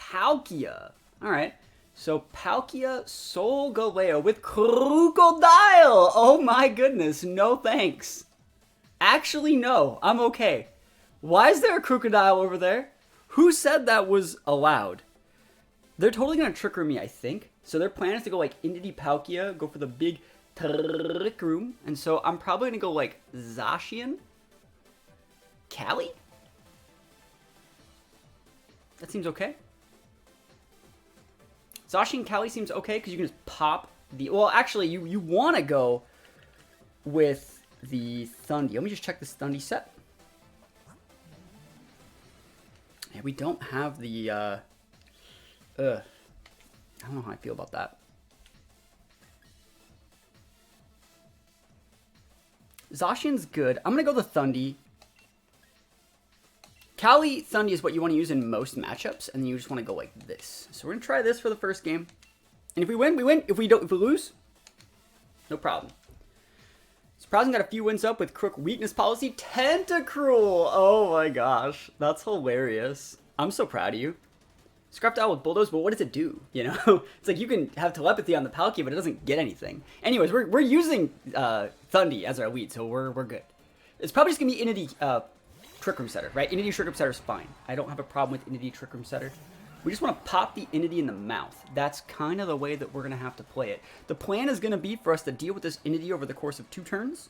Palkia. All right. So Palkia Solgaleo with Crocodile. Oh my goodness. No thanks. Actually, no. I'm okay. Why is there a Crocodile over there? Who said that was allowed? They're totally going to Trick Room me, I think. So their plan is to go like into the Palkia, go for the big Trick Room. And so I'm probably going to go like Zacian. Cali? That seems okay. Zacian Cali seems okay because you can just pop the... Well, actually, you want to go with the Thundy. Let me just check this Thundy set. Yeah, we don't have the... I don't know how I feel about that. Zacian's good. I'm going to go the Thundy. Cali Thundy is what you want to use in most matchups, and then you just want to go like this. So we're going to try this for the first game. And if we win, we win. If we lose, no problem. Surprising got a few wins up with Crook Weakness Policy. Tentacruel! Oh my gosh. That's hilarious. I'm so proud of you. Scrapdown with Bulldoze, but what does it do? You know? It's like you can have telepathy on the Palkia, but it doesn't get anything. Anyways, we're using Thundy as our lead, so we're good. It's probably just going to be Inity Trick Room Setter, right? Inity Trick Room Setter is fine. I don't have a problem with Inity Trick Room Setter. We just want to pop the Inity in the mouth. That's kind of the way that we're going to have to play it. The plan is going to be for us to deal with this Inity over the course of 2 turns.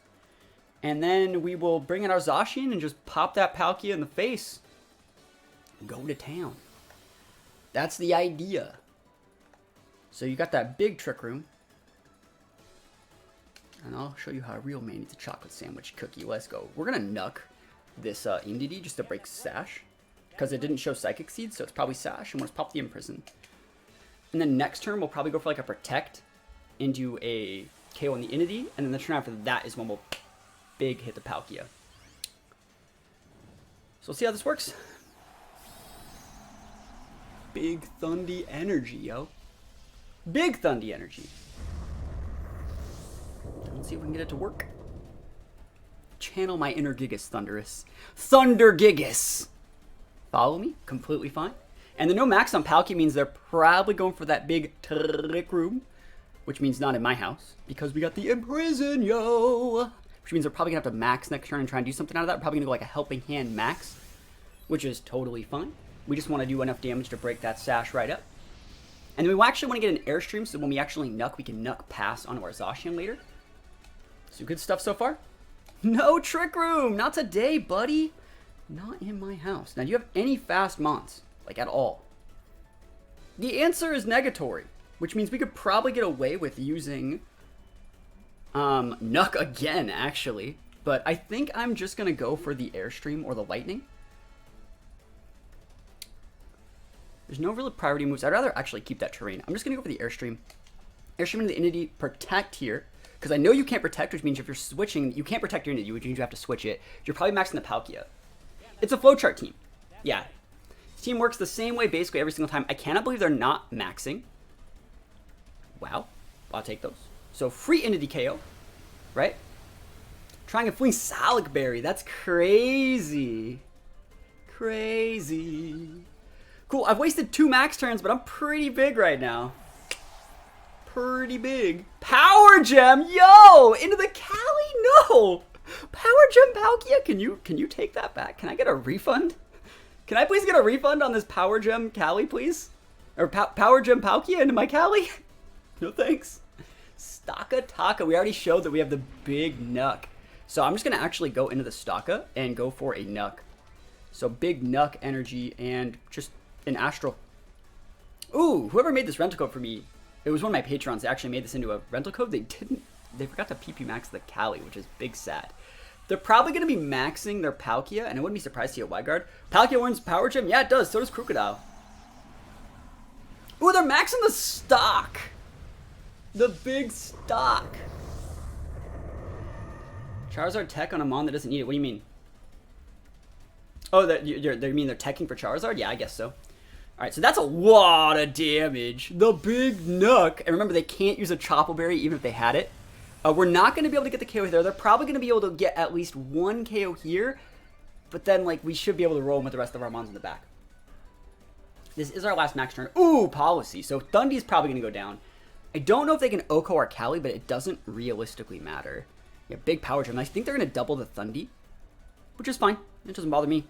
And then we will bring in our Zacian and just pop that Palkia in the face. Go to town. That's the idea. So you got that big Trick Room. And I'll show you how a real man eats a chocolate sandwich cookie. Let's go. We're going to nuck this Inity just to break Sash. Because it didn't show Psychic Seed, so it's probably Sash. And we'll just pop the Imprison. And then next turn, we'll probably go for like a Protect into a KO on the Inity. And then the turn after that is when we'll big hit the Palkia. So we'll see how this works. Big Thundy energy, yo. Big Thundy energy. Let's see if we can get it to work. Channel my inner Gigas, Thunderous. Thunder Gigas! Follow me? Completely fine. And the no max on Palkia means they're probably going for that big Trick Room. Which means not in my house. Because we got the Imprison, yo! Which means they're probably going to have to max next turn and try and do something out of that. We're probably going to go like a Helping Hand max. Which is totally fine. We just want to do enough damage to break that Sash right up. And then we actually want to get an Airstream so when we actually nuck, we can nuck pass onto our Zacian later. So good stuff so far. No Trick Room! Not today, buddy! Not in my house. Now, do you have any fast mons? Like, at all? The answer is negatory. Which means we could probably get away with using Nuck again, actually. But I think I'm just going to go for the Airstream or the Lightning. There's no real priority moves. I'd rather actually keep that terrain. I'm just going to go for the Airstream. Airstream into the Inity, Protect here. Because I know you can't Protect, which means if you're switching, you can't Protect your Inity, which means you have to switch it. You're probably maxing the Palkia. It's a flowchart team. Yeah. This team works the same way basically every single time. I cannot believe they're not maxing. Wow. I'll take those. So free Inity KO. Right? Trying to fling Salic Berry. That's crazy. Crazy. Cool. I've wasted 2 max turns, but I'm pretty big right now. Pretty big. Power Gem! Yo! Into the Cali? No! Power Gem Palkia? Can you take that back? Can I get a refund? Can I please get a refund on this Power Gem Cali, please? Or Power Gem Palkia into my Cali? No thanks. Staka Taka. We already showed that we have the big Nuck. So I'm just going to actually go into the Staka and go for a Nuck. So big Nuck energy and just an Astral. Ooh, whoever made this rental code for me, it was one of my patrons. They actually made this into a rental code. They forgot to PP max the Cali, which is big sad. They're probably going to be maxing their Palkia, and I wouldn't be surprised to see a Wide Guard. Palkia wins Power Gem? Yeah, it does. So does Crocodile. Ooh, they're maxing the stock. The big stock. Charizard tech on a Mon that doesn't need it. What do you mean? Oh, they mean they're teching for Charizard? Yeah, I guess so. Alright, so that's a lot of damage. The big Nuck. And remember, they can't use a Chople Berry even if they had it. We're not going to be able to get the KO there. They're probably going to be able to get at least 1 KO here. But then, like, we should be able to roll them with the rest of our Mons in the back. This is our last max turn. Ooh, policy. So Thundy's probably going to go down. I don't know if they can Oko or Cali, but it doesn't realistically matter. Yeah, big power gem. I think they're going to double the Thundy, which is fine. It doesn't bother me.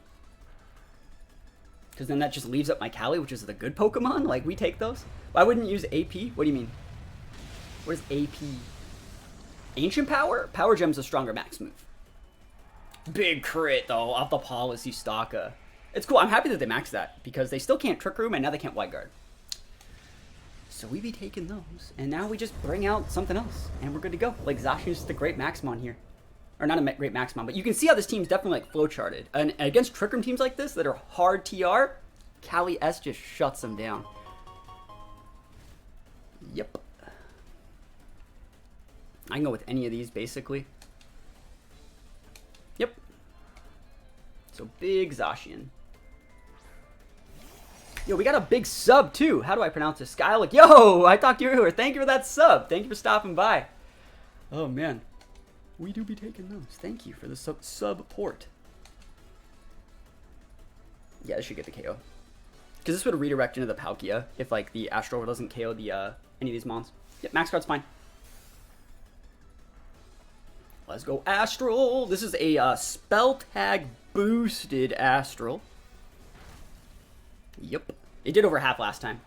Because then that just leaves up my Cali, which is the good Pokemon. Like, we take those. I wouldn't use AP. What do you mean? What is AP? Ancient Power? Power Gem's a stronger max move. Big crit, though, off the policy Stalker. It's cool. I'm happy that they maxed that, because they still can't Trick Room, and now they can't Wide Guard. So we be taking those, and now we just bring out something else, and we're good to go. Like, Zacian's just a great Maxmon here. Or not a great Maxmon, but you can see how this team's definitely, like, flowcharted. And against Trick Room teams like this that are hard TR, Cali S just shuts them down. Yep. I can go with any of these, basically. Yep. So, big Zacian. Yo, we got a big sub, too. How do I pronounce this? Skylick. Yo, I talked to you earlier. Thank you for that sub. Thank you for stopping by. Oh, man. We do be taking those. Thank you for the support. Yeah, this should get the KO. Because this would redirect into the Palkia if, like, the Astral doesn't KO the any of these mons. Yep, max guard's fine. Let's go Astral. This is a spell tag boosted Astral. Yep. It did over half last time.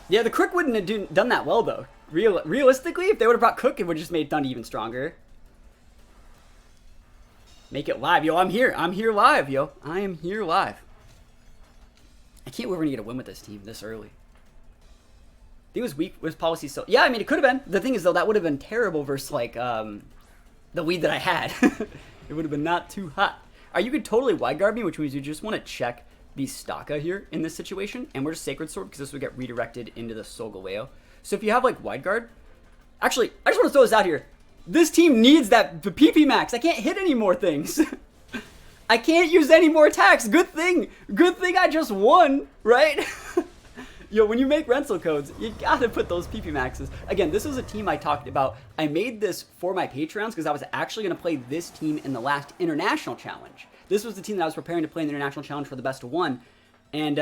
Yeah, the Crook wouldn't have done that well, though. Realistically, if they would have brought Cook, it would have just made Thundy even stronger. Make it live. Yo, I'm here. I'm here live, yo. I am here live. I can't believe we're going to get a win with this team this early. I think it was weak. Was policy so... Yeah, I mean, it could have been. The thing is, though, that would have been terrible versus, like, the lead that I had. It would have been not too hot. You could totally wide guard me, which means you just want to check the Staka here in this situation. And we're just Sacred Sword, because this would get redirected into the Solgaleo. So if you have, like, wide guard... Actually, I just want to throw this out here. This team needs that PP max. I can't hit any more things. I can't use any more attacks. Good thing. Good thing I just won, right? Yo, when you make rental codes, you gotta put those PP maxes. Again, this was a team I talked about. I made this for my Patreons because I was actually going to play this team in the last International Challenge. This was the team that I was preparing to play in the International Challenge for the best of one. And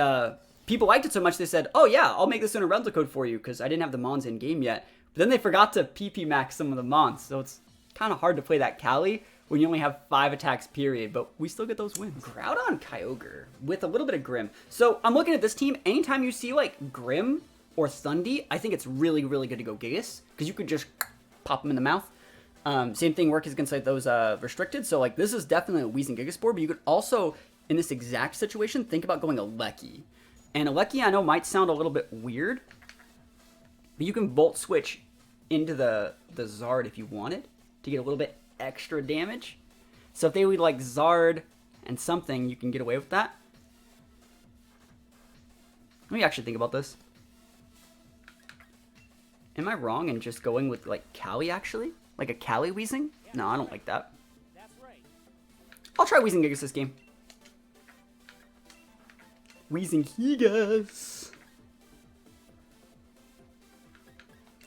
people liked it so much they said, oh yeah, I'll make this in a rental code for you because I didn't have the Mons in game yet. But then they forgot to PP max some of the Mons. So it's kind of hard to play that Cali when you only have 5 attacks, period. But we still get those wins. Groudon Kyogre with a little bit of Grim. So I'm looking at this team. Anytime you see like Grim or Thundy, I think it's really, really good to go Gigas. Because you could just pop them in the mouth. Same thing works against like those restricted. So like this is definitely a Weezing Gigaspore. But you could also, in this exact situation, think about going a Lecky. And a Lecky I know might sound a little bit weird. But you can Volt Switch into the Zard if you wanted to get a little bit extra damage. So if they would like Zard and something, you can get away with that. Let me actually think about this. Am I wrong in just going with like Cali actually? Like a Cali Weezing? No, I don't like that. I'll try Weezing Gigas this game. Weezing Gigas.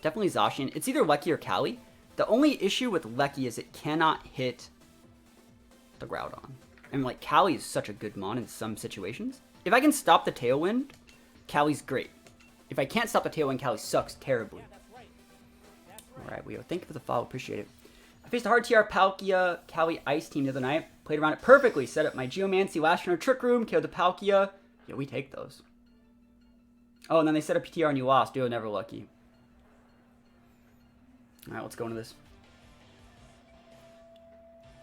Definitely Zacian. It's either Lecky or Cali. The only issue with Lecky is it cannot hit the Groudon. I mean, like, Cali is such a good mon in some situations. If I can stop the Tailwind, Cali's great. If I can't stop the Tailwind, Cali sucks terribly. Alright, Leo, thank you for the follow. Appreciate it. I faced a hard TR Palkia Cali Ice team the other night. Played around it perfectly. Set up my Geomancy last runner Trick Room. Killed the Palkia. Yeah, we take those. Oh, and then they set up TR and you lost. Dude, never lucky. Alright, let's go into this.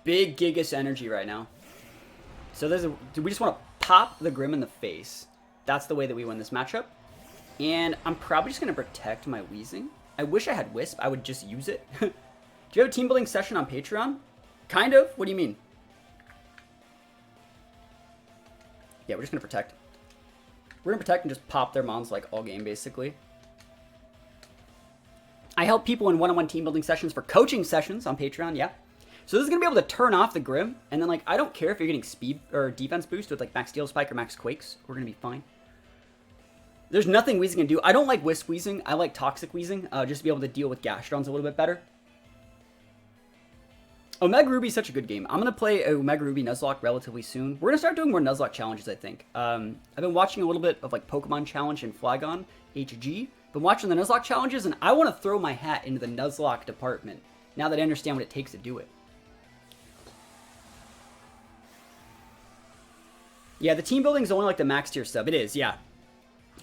Big Gigas energy right now. So we just want to pop the Grim in the face. That's the way that we win this matchup. And I'm probably just going to protect my Weezing. I wish I had Wisp. I would just use it. Do you have a team building session on Patreon? Kind of. What do you mean? Yeah, we're just going to protect. We're going to protect and just pop their mons like all game, basically. I help people in one-on-one team building sessions for coaching sessions on Patreon, yeah. So this is going to be able to turn off the Grim, and then, like, I don't care if you're getting speed or defense boost with, like, Max Steel Spike or Max Quakes. We're going to be fine. There's nothing Weezing can do. I don't like Wisp Weezing. I like Toxic Weezing, just to be able to deal with Gastrodons a little bit better. Omega Ruby is such a good game. I'm going to play Omega Ruby Nuzlocke relatively soon. We're going to start doing more Nuzlocke challenges, I think. I've been watching a little bit of like Pokemon Challenge and Flygon HG. Been watching the Nuzlocke challenges, and I want to throw my hat into the Nuzlocke department now that I understand what it takes to do it. Yeah, the team building is only like the max tier sub. It is, yeah.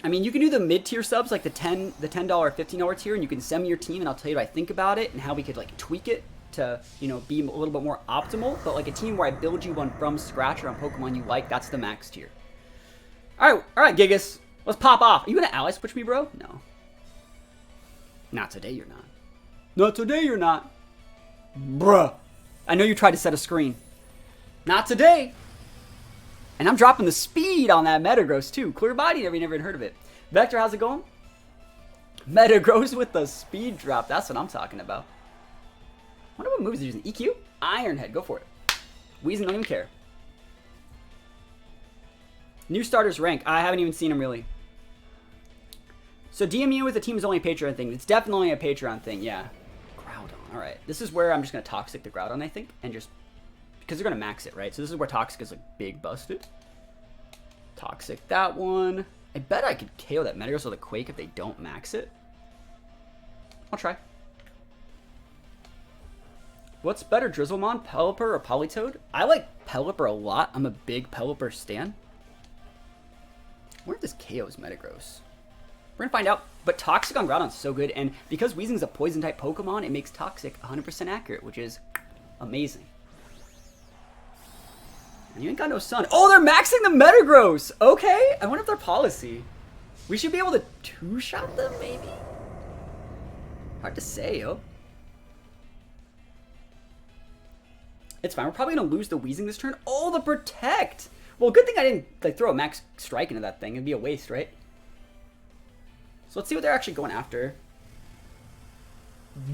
I mean, you can do the mid-tier subs, like the $10, $15 tier, and you can send me your team, and I'll tell you what I think about it and how we could like tweak it to, you know, be a little bit more optimal. But like a team where I build you one from scratch around Pokemon you like, that's the max tier. All right, Gigas, let's pop off. Are you gonna ally switch me, bro? No. Not today, you're not. Not today, you're not. Bruh. I know you tried to set a screen. Not today. And I'm dropping the speed on that Metagross too. Clear body, never even heard of it. Vector, how's it going? Metagross with the speed drop. That's what I'm talking about. I wonder what moves he's using. EQ? Iron Head. Go for it. Weezing don't even care. New starters rank. I haven't even seen him really. So DMU with the team is only a Patreon thing. It's definitely a Patreon thing, yeah. Groudon. Alright. This is where I'm just going to Toxic the Groudon, I think. And just... because they're going to max it, right? So this is where Toxic is like big busted. Toxic that one. I bet I could KO that Metagross with a Quake if they don't max it. I'll try. What's better, Drizzlemon, Pelipper, or Politoed? I like Pelipper a lot. I'm a big Pelipper stan. I wonder if this KO's Metagross. We're going to find out. But Toxic on Groudon's so good. And because Weezing's a Poison-type Pokemon, it makes Toxic 100% accurate, which is amazing. And you ain't got no sun. Oh, they're maxing the Metagross! Okay, I wonder if their policy. We should be able to two-shot them, maybe? Hard to say, yo. It's fine. We're probably going to lose the Weezing this turn. Oh, the Protect! Well, good thing I didn't like throw a max strike into that thing. It'd be a waste, right? So let's see what they're actually going after.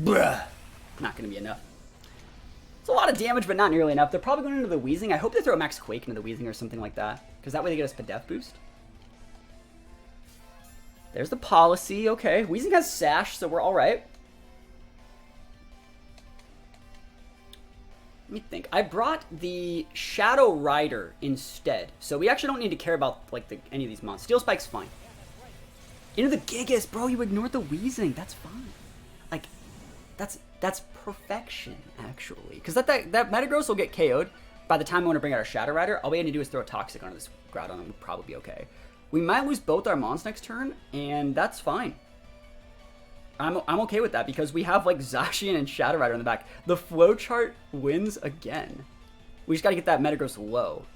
Bruh. Not going to be enough. It's a lot of damage, but not nearly enough. They're probably going into the Weezing. I hope they throw a max Quake into the Weezing or something like that. Because that way they get us a death boost. There's the policy. Okay. Weezing has Sash, so we're alright. Let me think. I brought the Shadow Rider instead. So we actually don't need to care about like any of these monsters. Steel Spike's fine. Into the Gigas, bro. You ignored the Weezing. That's fine. Like, that's perfection, actually. Because that Metagross will get KO'd by the time we want to bring out our Shadow Rider. All we need to do is throw a Toxic onto this Groudon and we'll probably be okay. We might lose both our Mons next turn, and that's fine. I'm okay with that because we have like Zacian and Shadow Rider in the back. The flowchart wins again. We just got to get that Metagross low.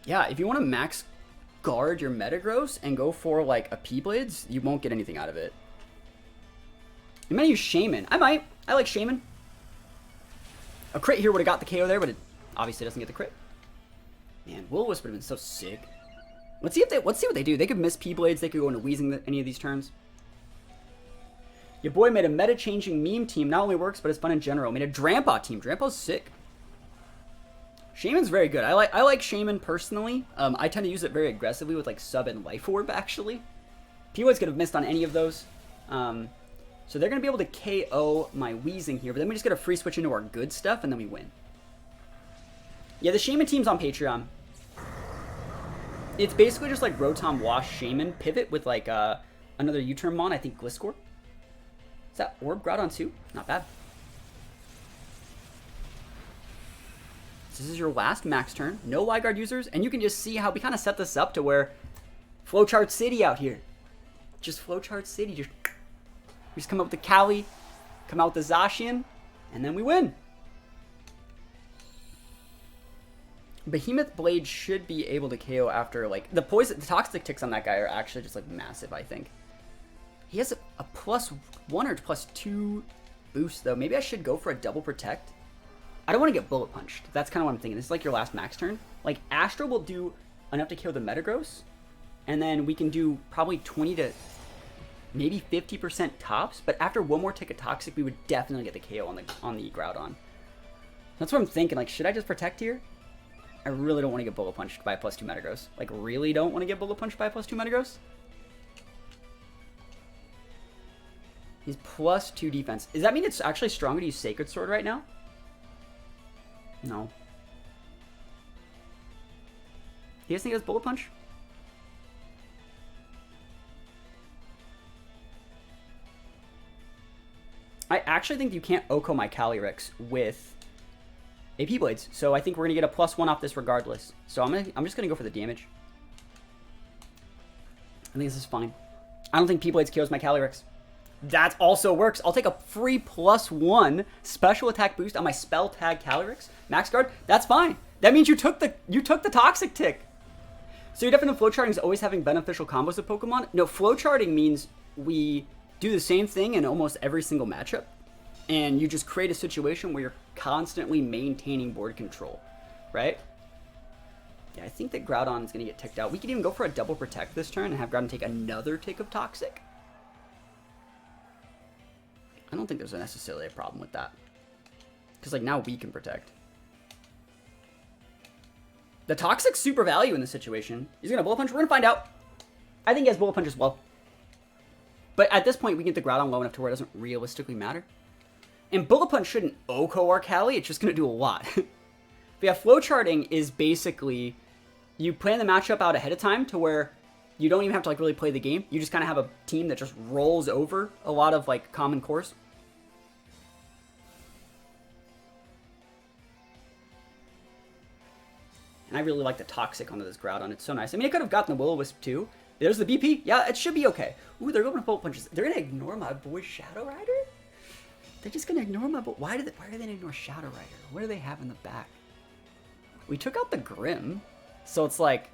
Yeah, if you want to max guard your Metagross and go for like a P-Blades, you won't get anything out of it. You might use Shaman. I might. I like Shaman. A crit here would have got the KO there, but it obviously doesn't get the crit. Man, Will-O-Wisp would have been so sick. Let's see what they do. They could miss P-Blades. They could go into Weezing any of these turns. Your boy made a meta-changing meme team. Not only works, but it's fun in general. Made a Drampa team. Drampa's sick. Shaman's very good. I like Shaman personally. I tend to use it very aggressively with like Sub and Life Orb, actually. P-Blades could have missed on any of those. So they're going to be able to KO my Weezing here, but then we just get a free switch into our good stuff, and then we win. Yeah, the Shaman team's on Patreon. It's basically just like Rotom Wash Shaman pivot with like another U-turn Mon, I think Gliscor. Is that Orb Groudon too? Not bad. This is your last max turn. No Wyguard users, and you can just see how we kind of set this up to where Flowchart City out here. Just Flowchart City. We just come up with the Cali, come out with the Zacian, and then we win. Behemoth Blade should be able to KO after, like, the Toxic ticks on that guy are actually just, like, massive, I think. He has a +1 or +2 boost, though. Maybe I should go for a double protect. I don't want to get bullet punched. That's kind of what I'm thinking. This is, like, your last max turn. Like, Astro will do enough to kill the Metagross, and then we can do probably 20 to maybe 50% tops, but after one more tick of Toxic, we would definitely get the KO on the Groudon. That's what I'm thinking. Like, should I just protect here? I really don't want to get bullet punched by a +2 Metagross. Like, really don't want to get bullet punched by a +2 Metagross? He's +2 defense. Does that mean it's actually stronger to use Sacred Sword right now? No. Do you guys think he has Bullet Punch? I actually think you can't Oko my Calyrex with AP Blades, so I think we're gonna get a +1 off this regardless. So I'm just gonna go for the damage. I think this is fine. I don't think P Blades kills my Calyrex. That also works. I'll take a free +1 special attack boost on my spell tag Calyrex. Max guard. That's fine. That means you took the toxic tick. So your definition of flowcharting is always having beneficial combos of Pokemon. No, flowcharting means we do the same thing in almost every single matchup, and you just create a situation where you're constantly maintaining board control, right? Yeah, I think that Groudon is going to get ticked out. We could even go for a double protect this turn and have Groudon take another tick of Toxic. I don't think there's necessarily a problem with that. Because, like, now we can protect. The Toxic's super value in this situation. He's going to Bullet Punch. We're going to find out. I think he has Bullet Punch as well. But at this point, we get the Groudon low enough to where it doesn't realistically matter. And Bullet Punch shouldn't Oko our Cali. It's just going to do a lot. But yeah, flowcharting is basically you plan the matchup out ahead of time to where you don't even have to like really play the game. You just kind of have a team that just rolls over a lot of like common cores. And I really like the Toxic onto this Groudon. It's so nice. I mean, I could have gotten the Will-O-Wisp too. There's the BP. Yeah, it should be okay. Ooh, they're going to Bullet Punches. They're going to ignore my boy Shadow Rider? They're just going to ignore my boy. Why are they going to ignore Shadow Rider? What do they have in the back? We took out the Grim. So it's like,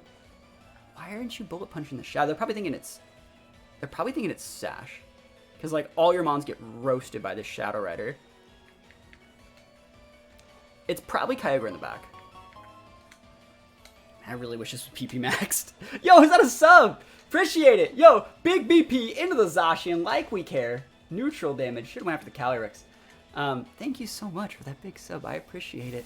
why aren't you Bullet Punching the Shadow? They're probably thinking it's Sash. Because like all your mons get roasted by this Shadow Rider. It's probably Kyogre in the back. I really wish this was PP maxed. Yo, is that a sub? Appreciate it. Yo, big BP into the Zacian like we care. Neutral damage. Should have went after the Calyrex. Thank you so much for that big sub. I appreciate it.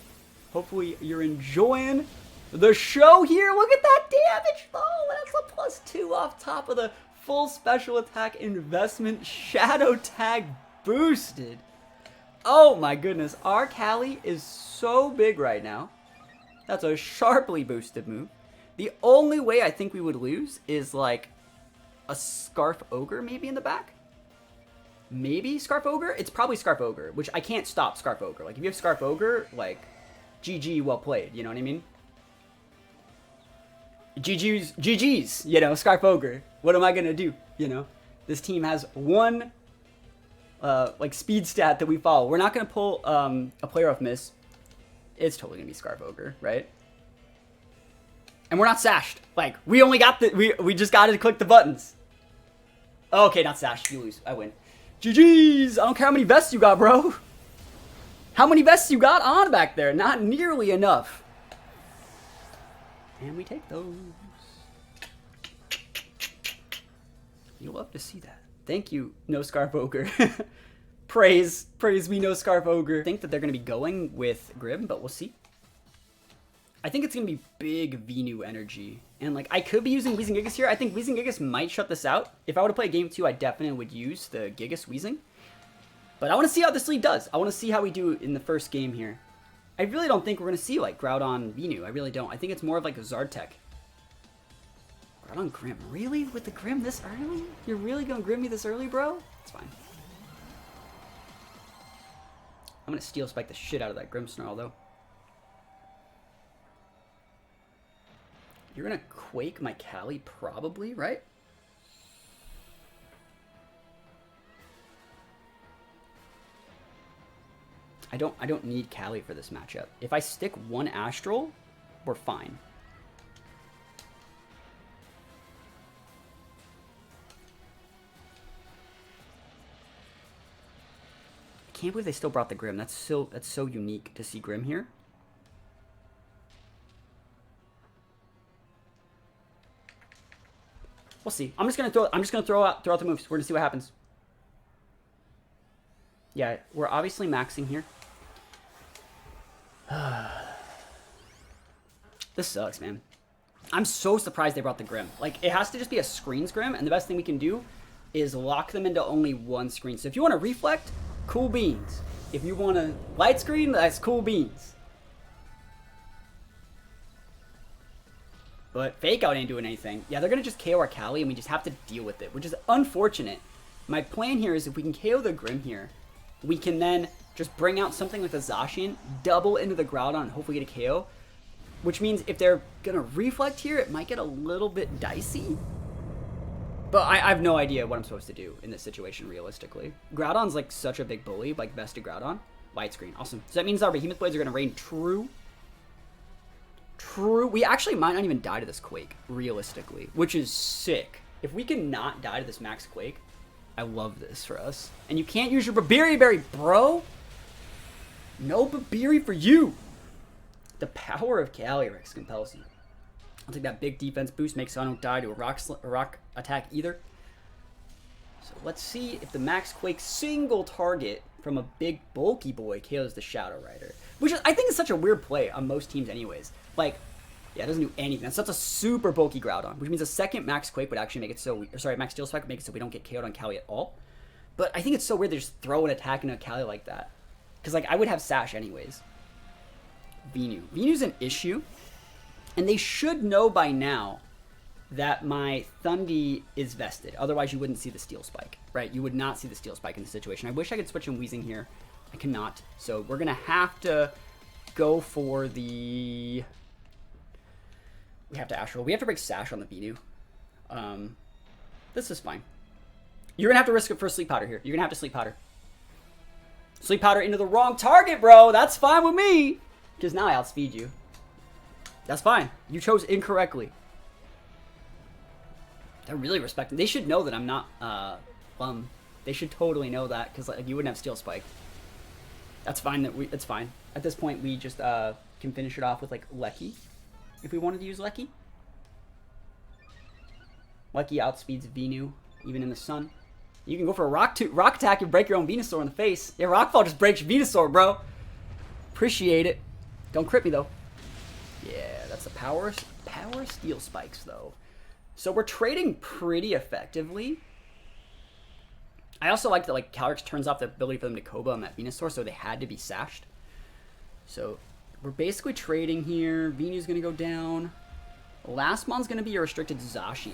Hopefully you're enjoying the show here. Look at that damage. Oh, that's a +2 off top of the full special attack investment Shadow tag boosted. Oh my goodness. Our Cali is so big right now. That's a sharply boosted move. The only way I think we would lose is like a Scarf Ogre maybe in the back. Maybe Scarf Ogre? It's probably Scarf Ogre, which I can't stop Scarf Ogre. Like if you have Scarf Ogre, like GG, well played, you know what I mean? GG's, you know, Scarf Ogre. What am I gonna do, you know? This team has one like speed stat that we follow. We're not gonna pull a player off miss. It's totally gonna be Scarf Ogre, right? And we're not sashed. Like, we only got the we just gotta click the buttons. Okay, not sashed. You lose. I win. GG's! I don't care how many vests you got, bro. How many vests you got on back there? Not nearly enough. And we take those. You'll love to see that. Thank you, No Scarf Ogre. Praise me, No Scarf Ogre. I think that they're going to be going with Grim, but we'll see. I think it's going to be big Venu energy. And like, I could be using Weezing Gigas here. I think Weezing Gigas might shut this out. If I were to play game 2, I definitely would use the Gigas Weezing. But I want to see how this lead does. I want to see how we do in the first game here. I really don't think we're going to see like Groudon Venu. I really don't. I think it's more of like a Zartech. Groudon Grim. Really? With the Grim this early? You're really going to Grim me this early, bro? It's fine. I'm going to Steel Spike the shit out of that Grimmsnarl, though. You're going to Quake my Cali, probably, right? I don't need Cali for this matchup. If I stick one Astral, we're fine. I can't believe they still brought the Grim. That's so unique to see Grim here. We'll see. I'm just gonna throw out the moves. We're gonna see what happens. Yeah, we're obviously maxing here. This sucks, man. I'm so surprised they brought the Grim. Like, it has to just be a screens Grim, and the best thing we can do is lock them into only one screen. So if you want to reflect, cool beans. If you want to light screen, that's cool beans. But Fake Out ain't doing anything. Yeah, they're going to just KO our Cali, and we just have to deal with it, which is unfortunate. My plan here is if we can KO the Grim here, we can then just bring out something like the Zacian, double into the Groudon, and hopefully get a KO. Which means if they're going to Reflect here, it might get a little bit dicey. But I have no idea what I'm supposed to do in this situation, realistically. Groudon's like such a big bully, like bested Groudon. Light screen, awesome. So that means our Behemoth Blades are going to rain true. True. We actually might not even die to this Quake, realistically, which is sick. If we can not die to this Max Quake, I love this for us. And you can't use your Babiri Berry, bro. No Babiri for you. The power of Calyrex compels you. I'll take that big defense boost, make so I don't die to a rock attack either. So let's see if the Max Quake single target from a big bulky boy KOs the Shadow Rider. Which is, I think is such a weird play on most teams anyways. Like, yeah, it doesn't do anything. That's such a super bulky Groudon, which means a second Max Quake would actually make it so, Max Steel Spike would make it so we don't get KO'd on Cali at all. But I think it's so weird they just throw an attack into a Cali like that. Because, like, I would have Sash anyways. Venu. Venu's an issue. And they should know by now that my Thundy is vested. Otherwise, you wouldn't see the Steel Spike, right? You would not see the Steel Spike in this situation. I wish I could switch in Weezing here. I cannot. So we're going to have to go for the... We have to Astral. We have to break Sash on the Venu. This is fine. You're going to have to risk it for Sleep Powder here. You're going to have to Sleep Powder. Sleep Powder into the wrong target, bro. That's fine with me. Because now I outspeed you. That's fine. You chose incorrectly. They're really respecting. They should know that I'm not bum. They should totally know that because like, you wouldn't have Steel Spike. That's fine. It's fine. At this point, we just can finish it off with like Lecky, if we wanted to use Lecky. Lecky outspeeds Venu even in the sun. You can go for a rock attack and break your own Venusaur in the face. Yeah, Rockfall just breaks your Venusaur, bro. Appreciate it. Don't crit me though. Yeah, that's a power Steel Spikes though. So we're trading pretty effectively. I also like that like Calyrex turns off the ability for them to Koba on that Venusaur, so they had to be sashed. So we're basically trading here. Venu's gonna go down. Last mon's gonna be a restricted Zacian.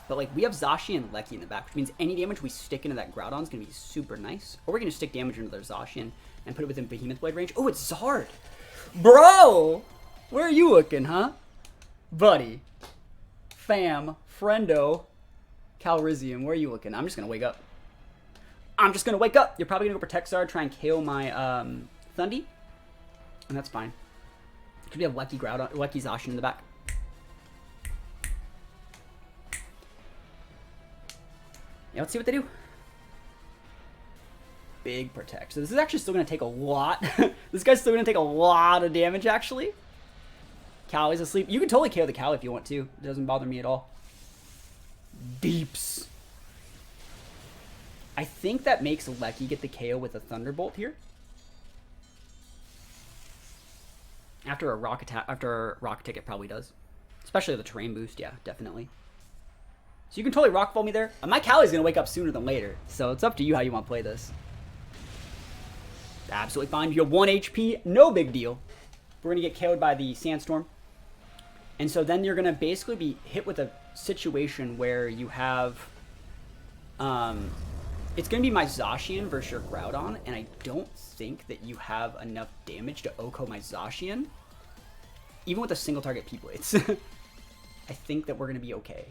But like we have Zacian and Lecky in the back, which means any damage we stick into that Groudon is gonna be super nice. Or we're gonna stick damage into their Zacian and put it within Behemoth Blade range. Oh, it's Zard! Bro! Where are you looking, huh? Buddy. Fam. Friendo. Calrissium. Where are you looking? I'm just gonna wake up. I'm just gonna wake up! You're probably gonna go protect Zard, try and KO my Thundy. And that's fine. Could we have Lecky Groudon, Lecky Zacian in the back? Yeah, let's see what they do. Big protect. So this is actually still going to take a lot. This guy's still going to take a lot of damage, actually. Cali's asleep. You can totally KO the Cali if you want to. It doesn't bother me at all. Deeps. I think that makes Lecky get the KO with a Thunderbolt here. After a rock attack, after a rock tick, it probably does. Especially the terrain boost, yeah, definitely. So you can totally rockfall me there. My Cali's gonna wake up sooner than later, so it's up to you how you want to play this. Absolutely fine. You have 1 HP, no big deal. We're gonna get KO'd by the Sandstorm. And so then you're gonna basically be hit with a situation where you have it's gonna be my Zacian versus your Groudon, and I don't think that you have enough damage to OHKO my Zacian. Even with a single target P-Blades. I think that we're gonna be okay.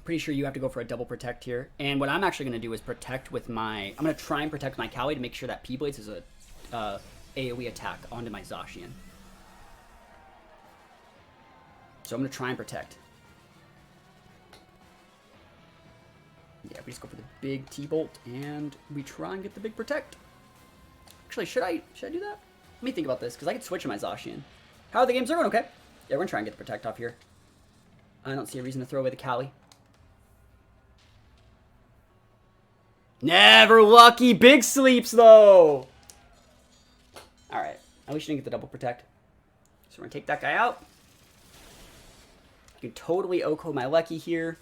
Pretty sure you have to go for a double protect here. And what I'm actually going to do is protect with my... I'm going to try and protect my Cali to make sure that P-Blades is a AoE attack onto my Zacian. So I'm going to try and protect. Yeah, we just go for the big T-Bolt and we try and get the big protect. Actually, should I do that? Let me think about this because I could switch to my Zacian. How are the games? They're going okay. Yeah, we're going to try and get the protect off here. I don't see a reason to throw away the Cali. Never lucky. Big sleeps, though. Alright. At least you didn't get the double protect. So we're going to take that guy out. You can totally OHKO my Lecky here.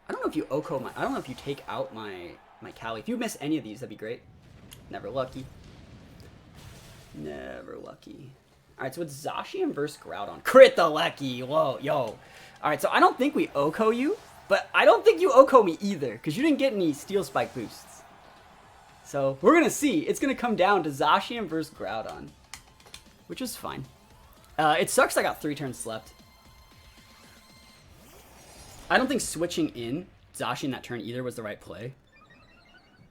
I don't know if you OHKO my... I don't know if you take out my Cali. If you miss any of these, that'd be great. Never lucky. Never lucky. Alright, so it's Zacian versus Groudon. Crit the Lecky! Whoa, yo. Alright, so I don't think we Oko you, but I don't think you Oko me either, because you didn't get any Steel Spike boosts. So, we're going to see. It's going to come down to Zacian versus Groudon, which is fine. It sucks I got 3 turns slept. I don't think switching in Zacian that turn either was the right play.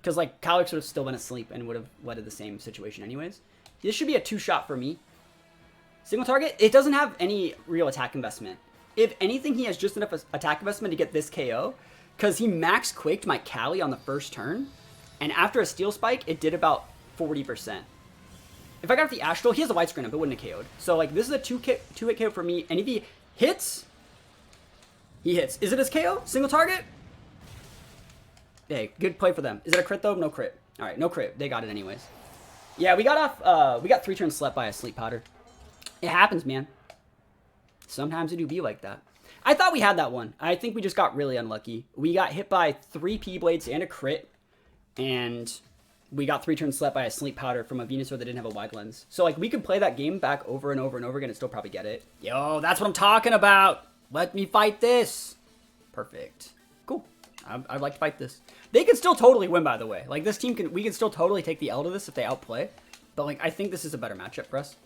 Because, like, Calyrex would have still been asleep and would have led to the same situation anyways. This should be a 2-shot for me. Single target, it doesn't have any real attack investment. If anything, he has just enough attack investment to get this KO. Because he max quaked my Cali on the first turn. And after a Steel Spike, it did about 40%. If I got the Astral, he has a widescreen up, it wouldn't have KO'd. So, like, this is a 2-hit KO for me. And if he hits, he hits. Is it his KO? Single target? Hey, good play for them. Is it a crit, though? No crit. All right, no crit. They got it anyways. Yeah, we got 3 turns slept by a Sleep Powder. It happens, man. Sometimes it do be like that. I thought we had that one. I think we just got really unlucky. We got hit by 3 P-Blades and a crit. And we got 3 turns slept by a Sleep Powder from a Venusaur that didn't have a wide lens. So, like, we could play that game back over and over and over again and still probably get it. Yo, that's what I'm talking about. Let me fight this. Perfect. Cool. I'd like to fight this. They can still totally win, by the way. Like, this team we can still totally take the L to this if they outplay. But, like, I think this is a better matchup for us.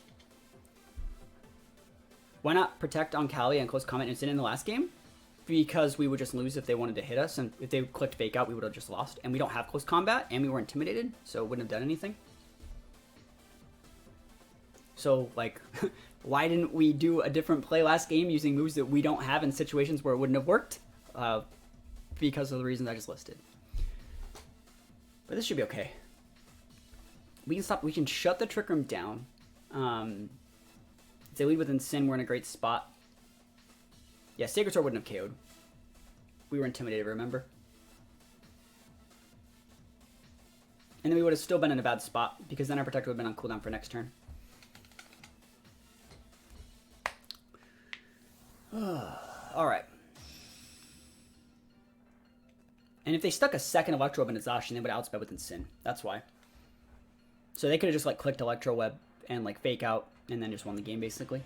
Why not protect on Cali and close combat instant in the last game? Because we would just lose if they wanted to hit us. And if they clicked fake out, we would have just lost. And we don't have close combat. And we were intimidated. So it wouldn't have done anything. So, like, why didn't we do a different play last game using moves that we don't have in situations where it wouldn't have worked? Because of the reasons I just listed. But this should be okay. We can stop. We can shut the Trick Room down. If they lead with Sin, we're in a great spot. Yeah, Sacred Sword wouldn't have KO'd. We were intimidated, remember? And then we would have still been in a bad spot, because then our Protector would have been on cooldown for next turn. Alright. And if they stuck a second Electro Web into Zacian, they would have outsped with Sin. That's why. So they could have just, like, clicked Electro Web and, like, fake out, and then just won the game, basically.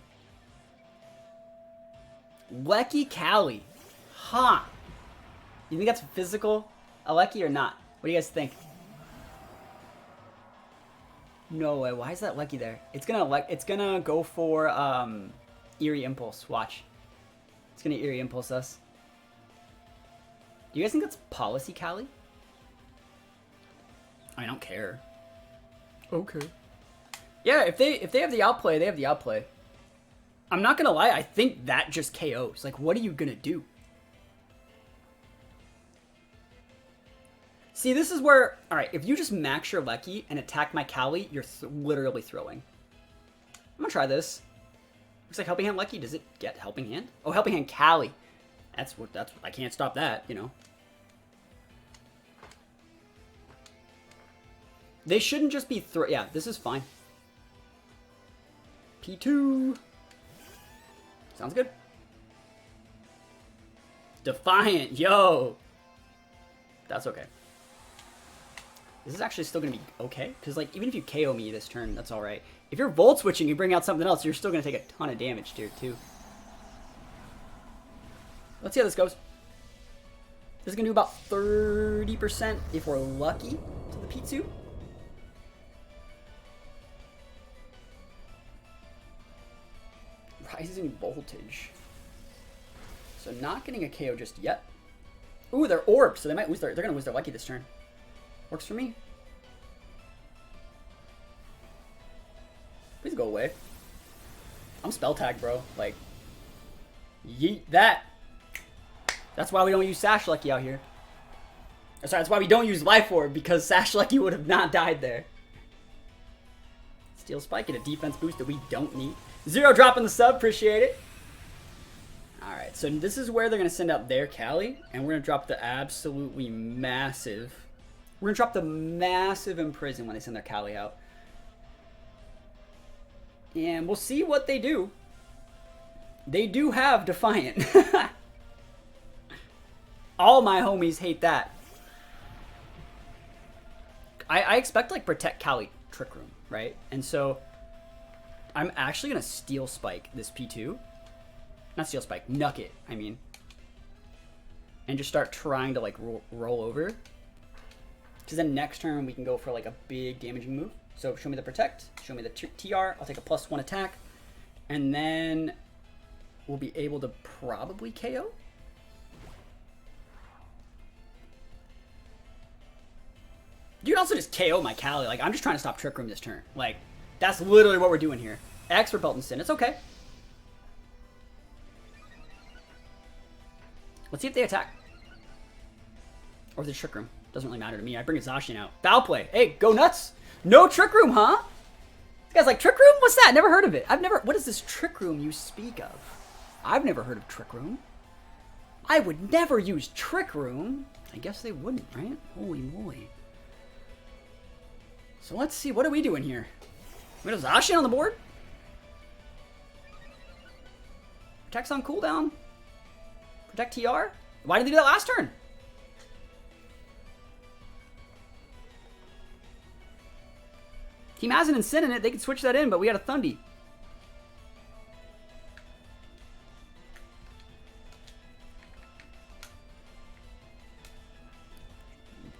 Lecky Cali. Huh. You think that's physical Lecky or not? What do you guys think? No way. Why is that Lecky there? It's gonna go for Eerie Impulse. Watch. It's gonna Eerie Impulse us. Do you guys think that's policy Cali? I don't care. Okay. Yeah, if they have the outplay, they have the outplay. I'm not gonna lie, I think that just KOs. Like, what are you gonna do? See, this is where... Alright, if you just max your Lecky and attack my Cali, you're literally throwing. I'm gonna try this. Looks like Helping Hand Lecky. Does it get Helping Hand? Oh, Helping Hand Cali. That's I can't stop that, you know. They shouldn't just be yeah, this is fine. P2. Sounds good. Defiant, yo. That's okay. This is actually still going to be okay. Because, like, even if you KO me this turn, that's alright. If you're Volt Switching, you bring out something else, you're still going to take a ton of damage here, too. Let's see how this goes. This is going to do about 30% if we're lucky to the P2. Rising Voltage. So not getting a KO just yet. Ooh, they're orbed, so they might lose they're gonna lose their Lucky this turn. Works for me. Please go away. I'm spell tag, bro. Like, yeet that. That's why we don't use Sash Lucky out here. Or sorry, that's why we don't use Life Orb, because Sash Lucky would have not died there. Steel Spike and a defense boost that we don't need. Zero dropping the sub, appreciate it. Alright, so this is where they're going to send out their Cali, and we're going to drop the absolutely massive... We're going to drop the massive Imprison when they send their Cali out. And we'll see what they do. They do have Defiant. All my homies hate that. I expect, like, Protect Cali Trick Room, right? And so... I'm actually gonna Steel Spike this P2. Not Steel Spike, Nuck it, I mean. And just start trying to like roll over. Because then next turn we can go for like a big damaging move. So show me the protect, show me the TR, I'll take a +1 attack. And then we'll be able to probably KO. You can also just KO my Cali. Like, I'm just trying to stop Trick Room this turn. Like, that's literally what we're doing here. X for Belt and Sin. It's okay. Let's see if they attack. Or the Trick Room. Doesn't really matter to me. I bring a Zacian out. Foul play. Hey, go nuts. No Trick Room, huh? This guy's like, Trick Room? What's that? Never heard of it. What is this Trick Room you speak of? I've never heard of Trick Room. I would never use Trick Room. I guess they wouldn't, right? Holy moly. So let's see. What are we doing here? We got a Zacian on the board? Protect's on cooldown. Protect TR? Why did they do that last turn? Team has an Incin in it. They can switch that in, but we got a Thundy.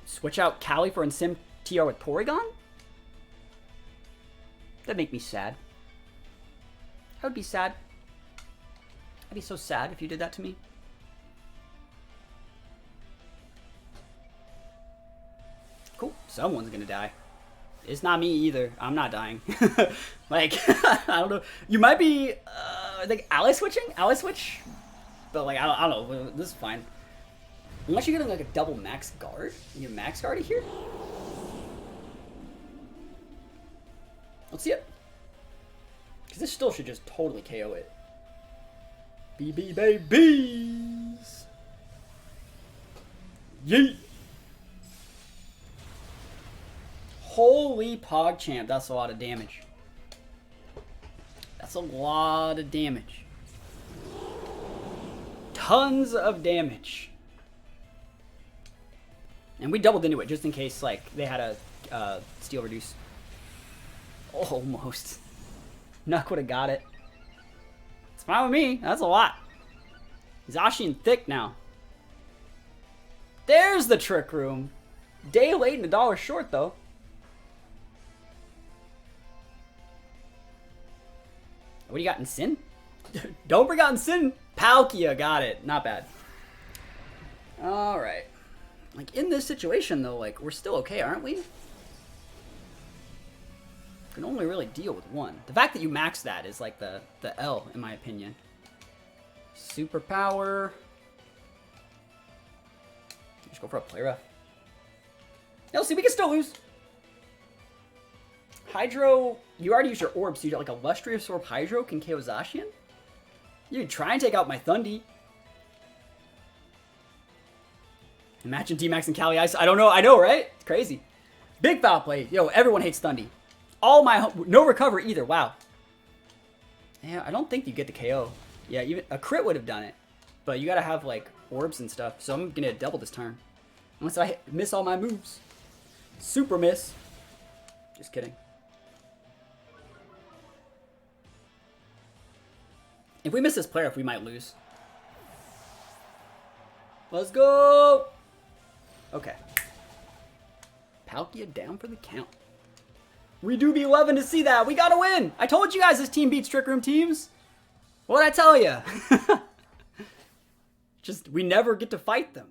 Switch out Cali for Incin TR with Porygon? That'd make me sad. I would be sad. I'd be so sad if you did that to me. Cool. Someone's gonna die. It's not me either. I'm not dying. Like, I don't know. You might be, I think, ally switching? Ally switch? But, like, I don't know. This is fine. Unless you get, like, a double max guard. You max guard here? Let's see it. Because this still should just totally KO it. BB babies! Yeet! Holy PogChamp, that's a lot of damage. That's a lot of damage. Tons of damage. And we doubled into it just in case, like, they had a steel reduce. Almost. Nuck would have got it. It's fine with me. That's a lot. Zacian thick now. There's the Trick Room. Day late and $1 short, though. What do you got in Sin? Don't bring out in Sin. Palkia got it. Not bad. Alright. Like, in this situation, though, like, we're still okay, aren't we? Can only really deal with one. The fact that you max that is like the L, in my opinion. Superpower. Just go for a play rough. Yeah, let's see, we can still lose. Hydro, you already used your orb, so you got like a Lustrous Orb Hydro can KO Zacian? You can try and take out my Thundy. Imagine D-Max and Cali Ice. I don't know, I know, right? It's crazy. Big foul play. Yo, everyone hates Thundy. All my, no recovery either, wow. Yeah, I don't think you get the KO. Yeah, even a crit would have done it. But you gotta have like orbs and stuff, so I'm gonna double this turn. Unless I miss all my moves. Super miss. Just kidding. If we miss this player, we might lose. Let's go! Okay. Palkia down for the count. We do be loving to see that. We gotta win! I told you guys this team beats Trick Room teams. What'd I tell you? Just, we never get to fight them.